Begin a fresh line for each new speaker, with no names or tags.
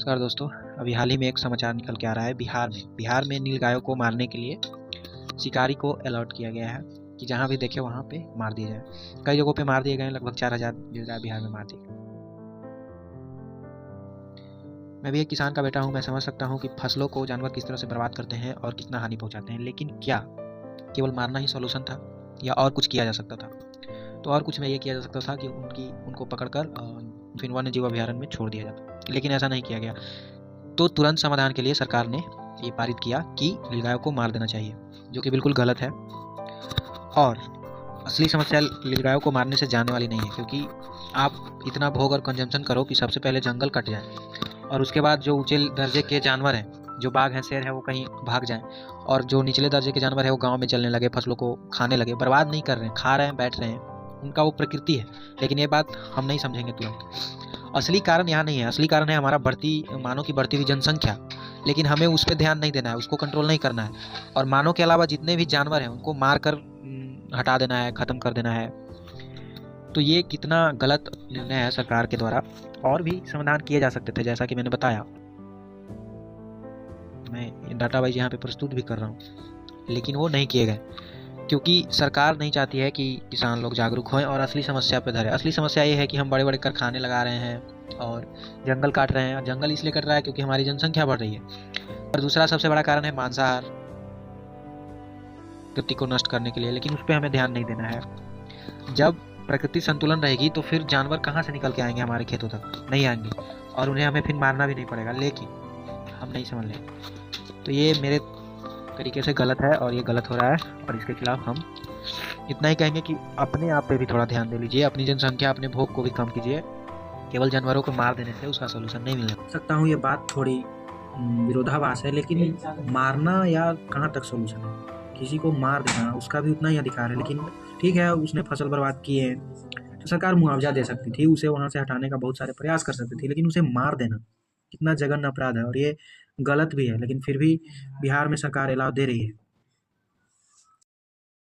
नमस्कार दोस्तों। अभी हाल ही में एक समाचार निकल के आ रहा है बिहार में नीलगायों को मारने के लिए शिकारी को अलर्ट किया गया है कि जहाँ भी देखे वहाँ पे मार दिया जाए। कई जगहों पे मार दिए गए हैं, लगभग 4000 नीलगाय बिहार में मार दी गई। मैं भी एक किसान का बेटा हूँ, मैं समझ सकता हूँ कि फसलों को जानवर किस तरह से बर्बाद करते हैं और कितना हानि पहुँचाते हैं, लेकिन क्या केवल मारना ही सॉल्यूशन था या और कुछ किया जा सकता था? तो और कुछ में ये किया जा सकता था कि उनको पकड़कर फिर वन्य जीव अभयारण्य में छोड़ दिया जाता, लेकिन ऐसा नहीं किया गया। तो तुरंत समाधान के लिए सरकार ने ये पारित किया कि नीलगायों को मार देना चाहिए, जो कि बिल्कुल गलत है। और असली समस्या नीलगायों को मारने से जाने वाली नहीं है, क्योंकि आप इतना भोग और कंजम्पशन करो कि सबसे पहले जंगल कट जाए और उसके बाद जो ऊंचे दर्जे के जानवर हैं, जो बाघ हैं, शेर है, वो कहीं भाग जाएं, और जो निचले दर्जे के जानवर है वो गांव में चलने लगे, फसलों को खाने लगे। बर्बाद नहीं कर रहे हैं, खा रहे हैं, बैठ रहे हैं, उनका वो प्रकृति है। लेकिन ये बात हम नहीं समझेंगे तुरंत। असली कारण यहाँ नहीं है, असली कारण है हमारा मानव की बढ़ती हुई जनसंख्या। लेकिन हमें उस पर ध्यान नहीं देना है, उसको कंट्रोल नहीं करना है, और मानव के अलावा जितने भी जानवर हैं उनको मार कर हटा देना है, ख़त्म कर देना है। तो ये कितना गलत निर्णय है सरकार के द्वारा। और भी समाधान किए जा सकते थे, जैसा कि मैंने बताया। मैं डाटा वाइज यहाँ पे प्रस्तुत भी कर रहा हूँ, लेकिन वो नहीं किए गए, क्योंकि सरकार नहीं चाहती है कि किसान लोग जागरूक हों और असली समस्या पे धरें। असली समस्या ये है कि हम बड़े बड़े कारखाने लगा रहे हैं और जंगल काट रहे हैं। जंगल इसलिए कट रहा है क्योंकि हमारी जनसंख्या बढ़ रही है। और दूसरा सबसे बड़ा कारण है मांसाहार, प्रकृति को नष्ट करने के लिए, लेकिन उस पर हमें ध्यान नहीं देना है। जब प्रकृति संतुलन रहेगी तो फिर जानवर कहाँ से निकल के आएंगे हमारे खेतों तक? नहीं आएंगे, और उन्हें हमें फिर मारना भी नहीं पड़ेगा, लेकिन हम नहीं समझ लें। तो ये मेरे तरीके से गलत है और ये गलत हो रहा है, और इसके खिलाफ हम इतना ही कहेंगे कि अपने आप पे भी थोड़ा ध्यान दे लीजिए, अपनी जनसंख्या, अपने भोग को भी कम कीजिए। केवल जानवरों को मार देने से उसका सोल्यूशन नहीं मिलने सकता हूँ। ये बात थोड़ी विरोधाभास है, लेकिन मारना या कहाँ तक सोल्यूशन है? किसी को मार देना उसका भी उतना ही अधिकार है, लेकिन ठीक है, उसने फसल बर्बाद की है तो सरकार मुआवजा दे सकती थी, उसे वहाँ से हटाने का बहुत सारे प्रयास कर सकती थी, लेकिन उसे मार देना कितना जघन्य अपराध है, और ये गलत भी है। लेकिन फिर भी बिहार में सरकार अलाव दे रही है।